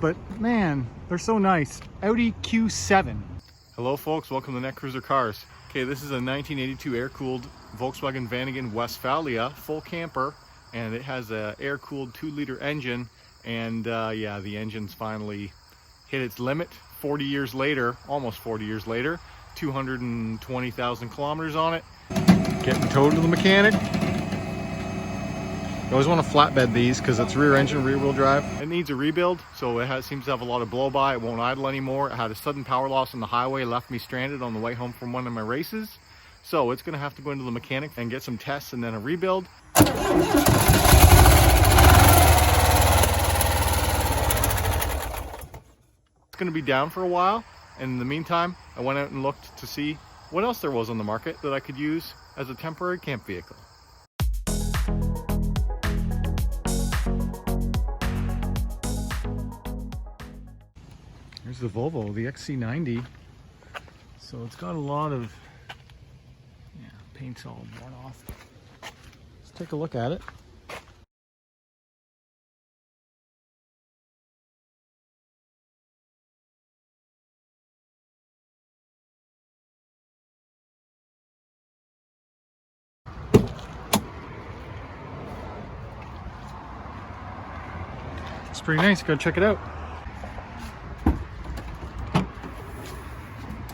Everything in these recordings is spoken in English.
but man, they're so nice. Audi Q7. Hello folks, welcome to Netcruzer Cars. Okay, this is a 1982 air-cooled Volkswagen Vanagon Westfalia, full camper, and it has a air-cooled 2-liter engine, and yeah, the engine's finally hit its limit 40 years later, almost 40 years later, 220,000 kilometers on it. Getting towed to the mechanic. You always want to flatbed these because it's rear engine, rear wheel drive. It needs a rebuild, so it seems to have a lot of blow by. It won't idle anymore. It had a sudden power loss on the highway, left me stranded on the way home from one of my races. So it's going to have to go into the mechanic and get some tests and then a rebuild. It's going to be down for a while, and in the meantime I went out and looked to see what else there was on the market that I could use as a temporary camp vehicle. Here's the Volvo, the XC90. So it's got a lot of, yeah, paint's all worn off. Let's take a look at it. It's pretty nice, go check it out.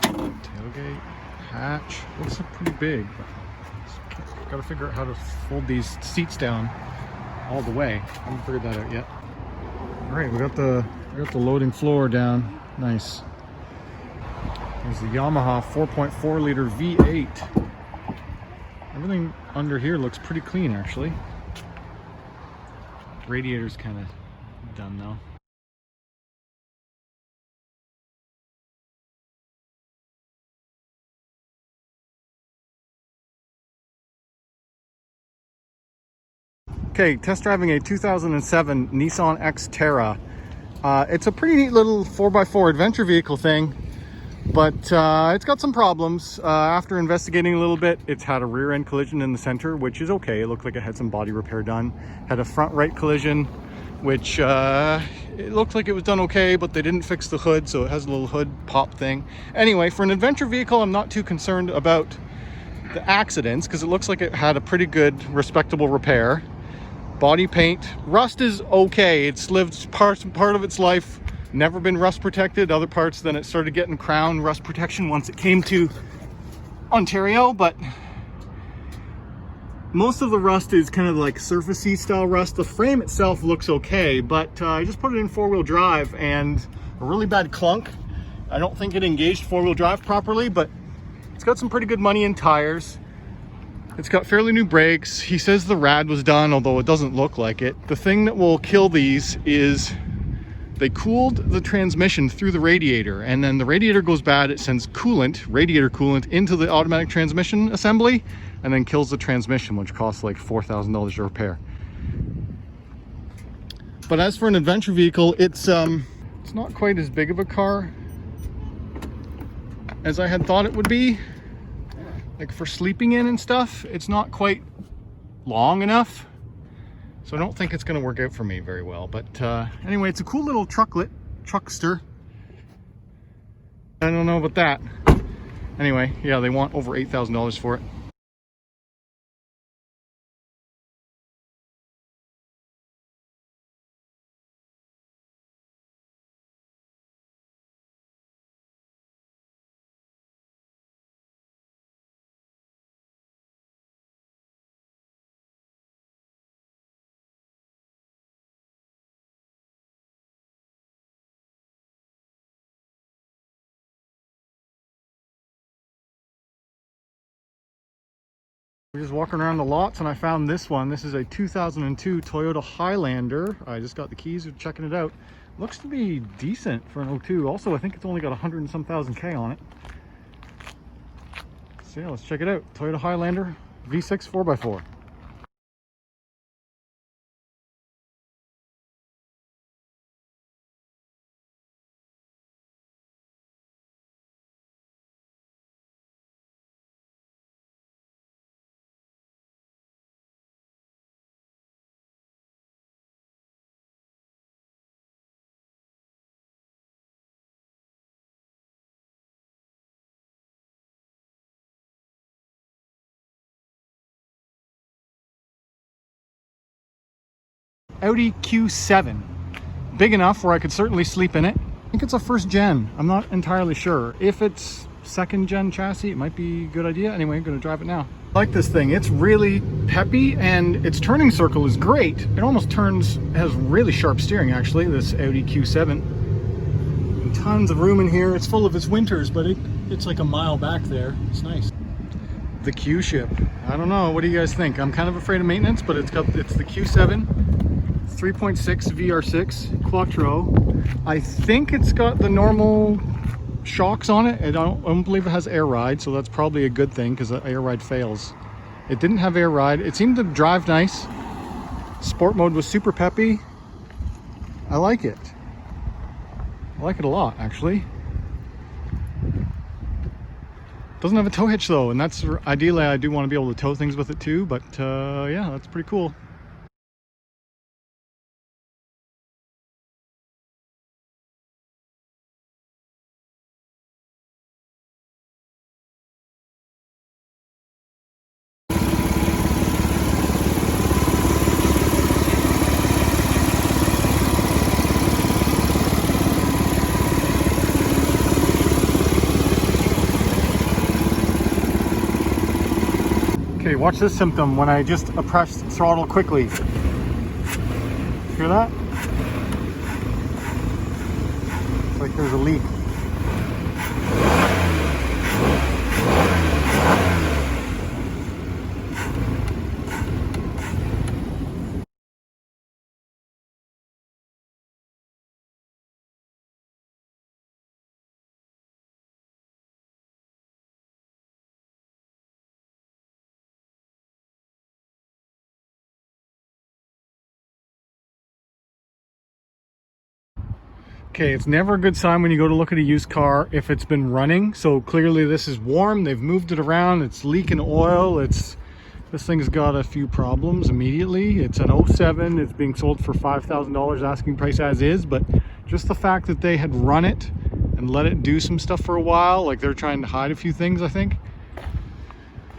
Tailgate, hatch, looks pretty big. Got to figure out how to fold these seats down all the way. I haven't figured that out yet. All right, we got the loading floor down. Nice. There's the Yamaha 4.4 liter V8. Everything under here looks pretty clean, actually. Radiator's kind of done though. Okay, test driving a 2007 Nissan XTerra. It's a pretty neat little 4x4 adventure vehicle thing, but it's got some problems. After investigating a little bit, it's had a rear end collision in the center, which is okay. It looked like it had some body repair done. Had a front right collision, which it looked like it was done okay, but they didn't fix the hood, so it has a little hood pop thing. Anyway, for an adventure vehicle, I'm not too concerned about the accidents because it looks like it had a pretty good, respectable repair. Body paint, rust is okay. It's lived part of its life, never been rust protected. Other parts, then it started getting crown rust protection once it came to Ontario, but most of the rust is kind of like surfacey style rust. The frame itself looks okay, but I just put it in 4-wheel drive and a really bad clunk. I don't think it engaged 4-wheel drive properly, but it's got some pretty good money in tires. It's got fairly new brakes. He says the rad was done, although it doesn't look like it. The thing that will kill these is they cooled the transmission through the radiator, and then the radiator goes bad. It sends coolant, radiator coolant, into the automatic transmission assembly, and then kills the transmission, which costs like $4,000 to repair. But as for an adventure vehicle, it's not quite as big of a car as I had thought it would be. Like for sleeping in and stuff, it's not quite long enough, so I don't think it's going to work out for me very well. But anyway, it's a cool little truckster. I don't know about that. Anyway, yeah, they want over $8,000 for it. We're just walking around the lots and I found this one. This is a 2002 Toyota Highlander. I just got the keys, we're checking it out. Looks to be decent for an 02. Also, I think it's only got 100 and some thousand K on it. So yeah, let's check it out. Toyota Highlander V6 4x4. Audi Q7. Big enough where I could certainly sleep in it. I think it's a first gen. I'm not entirely sure. If it's second gen chassis, it might be a good idea. Anyway, I'm gonna drive it now. I like this thing. It's really peppy and its turning circle is great. It almost turns, has really sharp steering actually, this Audi Q7. And tons of room in here. It's full of its winters, but it's like a mile back there. It's nice. The Q ship. I don't know, what do you guys think? I'm kind of afraid of maintenance, but it's the Q7. 3.6 VR6 Quattro. I think it's got the normal shocks on it. I don't believe it has air ride, so that's probably a good thing because air ride fails. It didn't have air ride. It seemed to drive nice. Sport mode was super peppy. I like it. I like it a lot, actually. Doesn't have a tow hitch though, and that's ideally I do want to be able to tow things with it too, but yeah, that's pretty cool. Okay, watch this symptom when I just press throttle quickly. Hear that? It's like there's a leak. Okay, it's never a good sign when you go to look at a used car if it's been running. So clearly this is warm, they've moved it around, it's leaking oil, this thing's got a few problems immediately. It's an '07, it's being sold for $5,000 asking price as is, but just the fact that they had run it and let it do some stuff for a while, like they're trying to hide a few things, I think.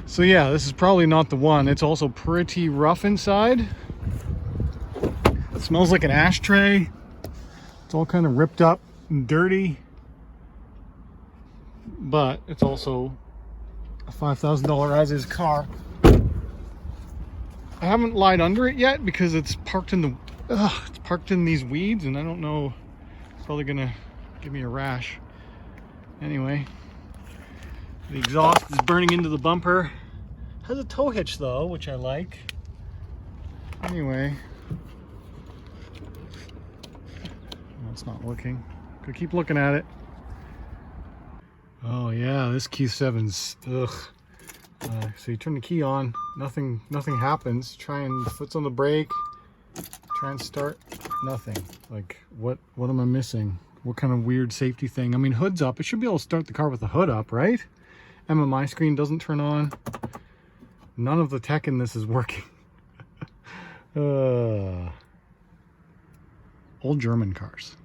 So yeah, this is probably not the one. It's also pretty rough inside. It smells like an ashtray. It's all kind of ripped up and dirty, but it's also a $5,000 as is car. I haven't lied under it yet because it's parked in these weeds, and I don't know, it's probably gonna give me a rash. Anyway, the exhaust is burning into the bumper. Has a tow hitch though, which I like. Anyway. It's not working. Could keep looking at it. Oh yeah, this Q7's ugh. So you turn the key on, nothing happens. Try and foot's on the brake. Try and start, nothing. Like what am I missing? What kind of weird safety thing? I mean, hood's up. It should be able to start the car with the hood up, right? MMI screen doesn't turn on. None of the tech in this is working. Old German cars.